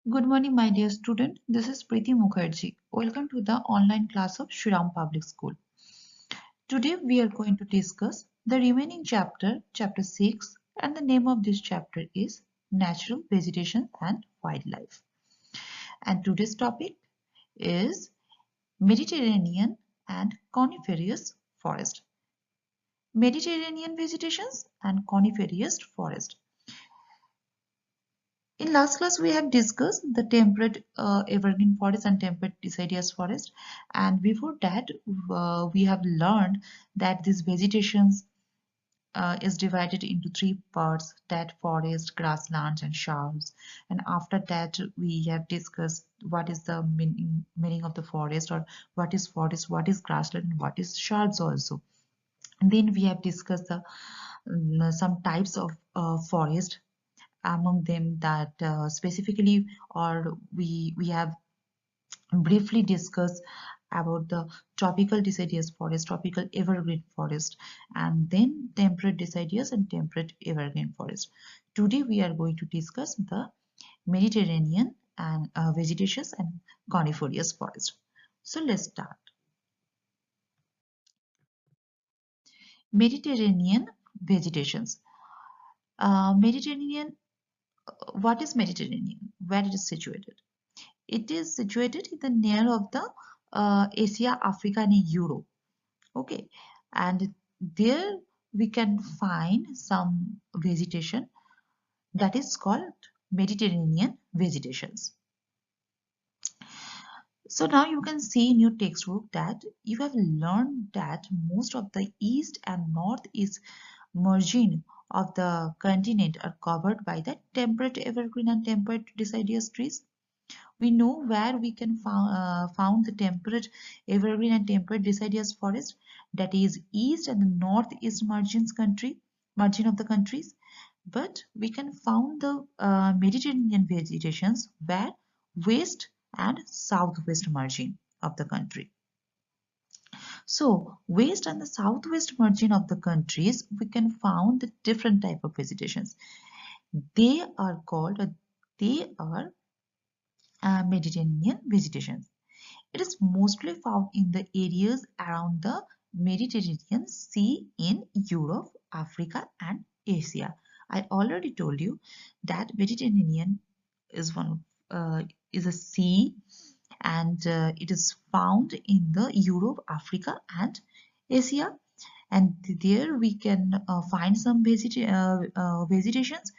Good morning, my dear student. This is Preeti Mukherjee. Welcome to the online class of Shriram Public School. Today we are going to discuss the remaining chapter, chapter 6, and the name of this chapter is Natural Vegetation and Wildlife. And today's topic is Mediterranean and coniferous forest. Mediterranean vegetations and coniferous forest. In last class, we have discussed the temperate evergreen forest and temperate deciduous forest. And before that, we have learned that this vegetations is divided into three parts: that forest, grasslands, and shrubs. And after that, we have discussed what is the meaning of the forest, or what is grassland, and what is shrubs also. And then we have discussed some types of forest, among them that specifically, or we have briefly discussed about the tropical deciduous forest, tropical evergreen forest, and then temperate deciduous and temperate evergreen forest. Today we are going to discuss the Mediterranean and vegetations and coniferous forest. So let's start. Mediterranean vegetations. Mediterranean, what is Mediterranean? Where it is situated? It is situated in the near of the Asia, Africa, and Europe. Okay, and there we can find some vegetation that is called Mediterranean vegetations. So now you can see in your textbook that you have learned that most of the east and northeast margin of the continent are covered by the temperate evergreen and temperate deciduous trees. We know where we can found the temperate evergreen and temperate deciduous forest, that is east and the northeast margin of the countries. But we can found the Mediterranean vegetations where west and southwest margin of the country. So west and the southwest margin of the countries, we can found the different type of vegetations. They are called, they are Mediterranean vegetations. It is mostly found in the areas around the Mediterranean Sea in Europe, Africa, and Asia. I already told you that Mediterranean is is a sea, and it is found in the Europe, Africa, and Asia. And there we can find some vegetations.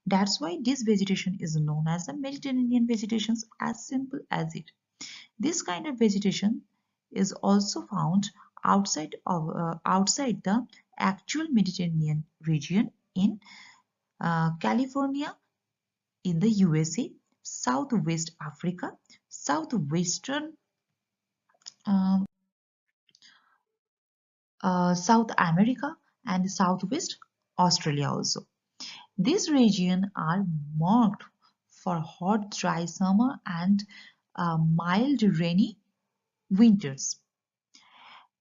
That's why this vegetation is known as the Mediterranean vegetations, as simple as it. This kind of vegetation is also found outside the actual Mediterranean region in California, in the USA, Southwest Africa, Southwestern um, South America, and Southwest Australia also. These regions are marked for hot, dry summer and mild, rainy winters.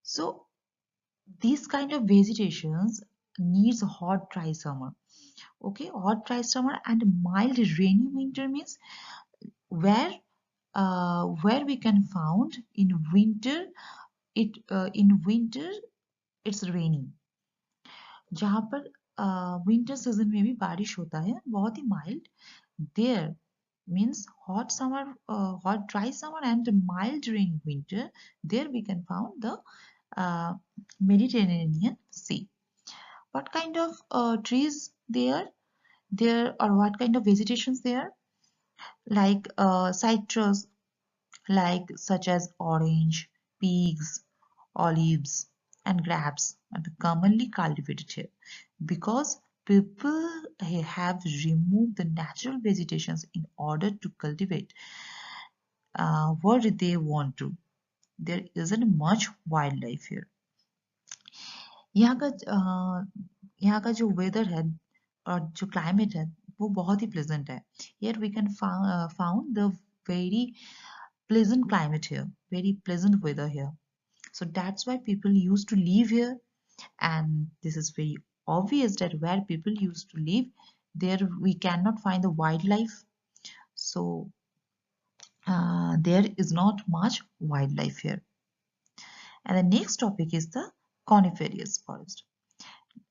So these kind of vegetations needs a hot, dry summer. Okay, hot, dry summer and mild, rainy winter means where we can found in winter, in winter it's raining. जहाँ पर winter season में भी बारिश होता है बहुत ही mild, there means hot summer, hot dry summer and mild rainy winter, there we can found the uh, Mediterranean Sea. What kind of trees there, or what kind of vegetations there? Like citrus, like such as orange, figs, olives, and grapes are commonly cultivated here because people have removed the natural vegetations in order to cultivate what they want to. There isn't much wildlife here. यहाँ का यहाँ का जो weather है और जो climate है वो बहुत ही प्लेजेंट है. Here we can found the very pleasant climate here, very pleasant weather here. So that's why people used to live here, and this is very obvious that where people used to live, there we cannot find the wildlife. So there is not much wildlife here. And the next topic is the coniferous forest.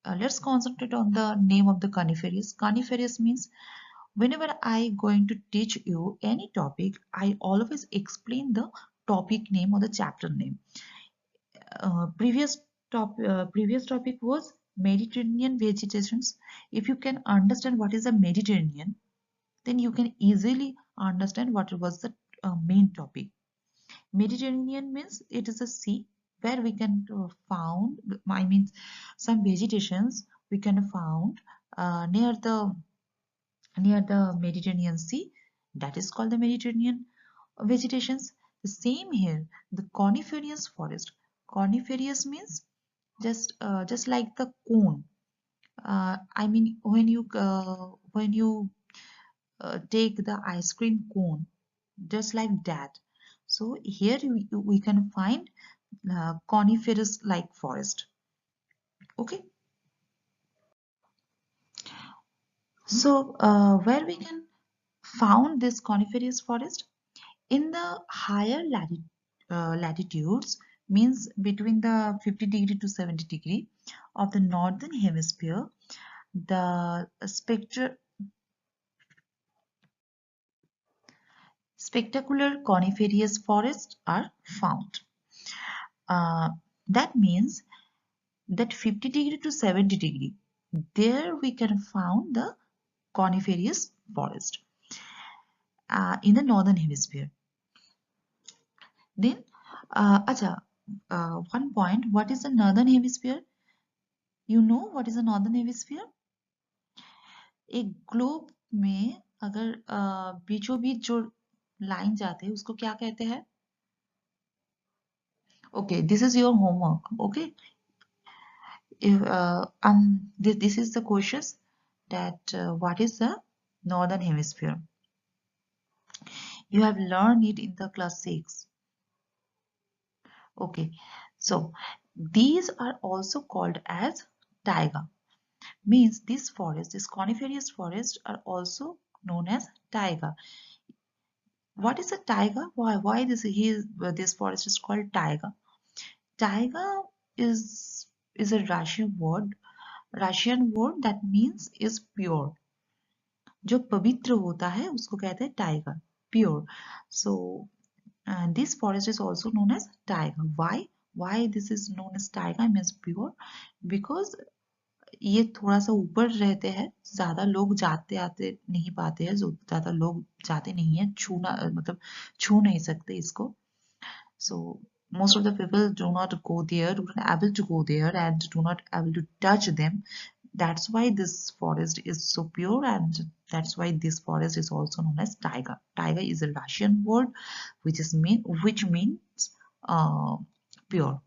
Let's concentrate on the name of the coniferous. Coniferous means whenever I going to teach you any topic, I always explain the topic name or the chapter name. Previous topic was Mediterranean vegetations. If you can understand what is a Mediterranean, then you can easily understand what was the main topic. Mediterranean means it is a sea where we can found, I mean, some vegetations we can found near the Mediterranean Sea. That is called the Mediterranean vegetations. The same here, the coniferous forest. Coniferous means just like the cone. I mean, when you take the ice cream cone, just like that. So here we can find coniferous like forest. Okay. So where we can found this coniferous forest in the higher latitudes, means between the 50 degree to 70 degree of the northern hemisphere, the spectacular coniferous forests are found. That means that 50 degree to 70 degree, there we can found the coniferous forest in the northern hemisphere. Then, one point, what is the northern hemisphere? You know what is the northern hemisphere? एक globe में अगर बीचों बीच जो line जाते हैं उसको क्या कहते हैं? Okay, this is your homework. Okay, if this is the questions that what is the northern hemisphere? You have learned it in the class 6. Okay, so these are also called as taiga. Means this forest, this coniferous forest are also known as taiga. What is a taiga? Why this forest is called taiga? Taiga is a Russian word that means is pure. जो पवित्र होता है उसको कहते हैं tiger, pure. So this forest is also known as taiga. Why this is known as taiga means pure? Because ये थोड़ा सा ऊपर रहते हैं, ज्यादा लोग जाते आते नहीं पाते हैं, ज्यादा लोग जाते नहीं है, छूना मतलब छू नहीं सकते इसको. So most of the people do not go there, do not able to go there and do not able to touch them. That's why this forest is so pure, and that's why this forest is also known as taiga. Taiga is a Russian word which means pure.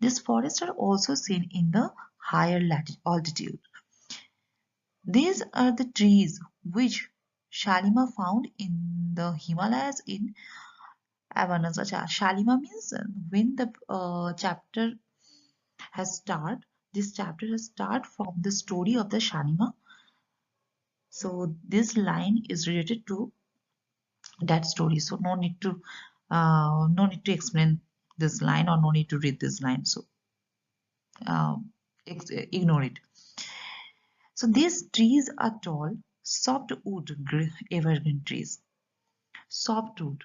These forests are also seen in the higher altitude. These are the trees which Shalimar found in the Himalayas in Avanas. Shalimar means when the chapter has started. This chapter has started from the story of the Shalimar. So this line is related to that story. So no need to explain this line or no need to read this line. So ignore it. So these trees are tall, softwood evergreen trees. Softwood.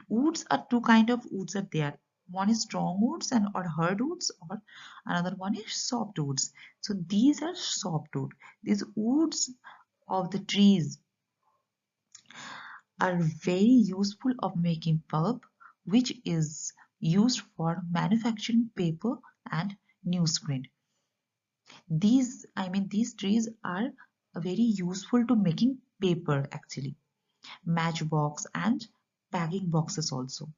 Woods are two kind of woods are there. One is strong woods and or hardwoods, or another one is softwoods. So these are softwood. These woods of the trees are very useful of making pulp, which is used for manufacturing paper and newsprint. These trees are very useful to making paper actually, matchbox and packing boxes also,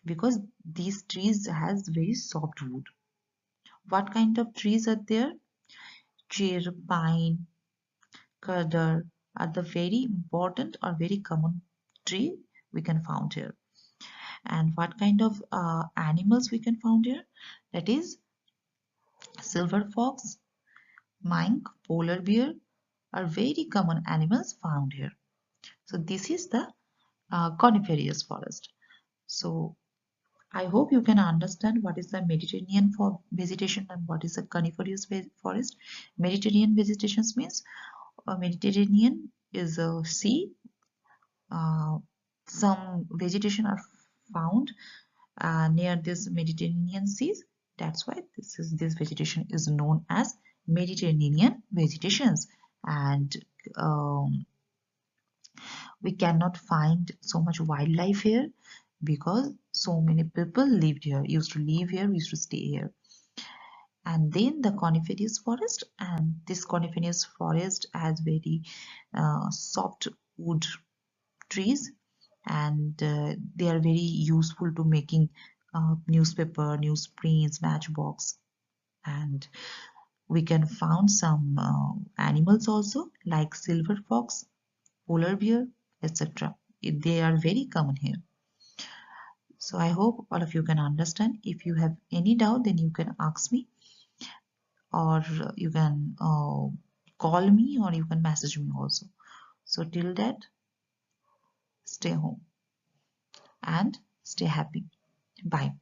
because these trees has very soft wood. What kind of trees are there? Cher, pine, cedar are the very important or very common tree we can found here. And what kind of animals we can found here? That is silver fox, mink, polar bear are very common animals found here. So this is the coniferous forest. So I hope you can understand what is the Mediterranean for vegetation and what is the coniferous forest. Mediterranean vegetation means Mediterranean is a sea. Uh, some vegetation are found near this Mediterranean seas. That's why this vegetation is known as Mediterranean vegetations. And um, we cannot find so much wildlife here because so many people lived here, used to live here, used to stay here. And then the coniferous forest, and this coniferous forest has very soft wood trees, and they are very useful to making newspaper, newsprints, matchbox, and we can find some animals also like silver fox, polar bear, etc. They are very common here. So I hope all of you can understand. If you have any doubt, then you can ask me, or you can call me, or you can message me also. So till that, stay home and stay happy. Bye.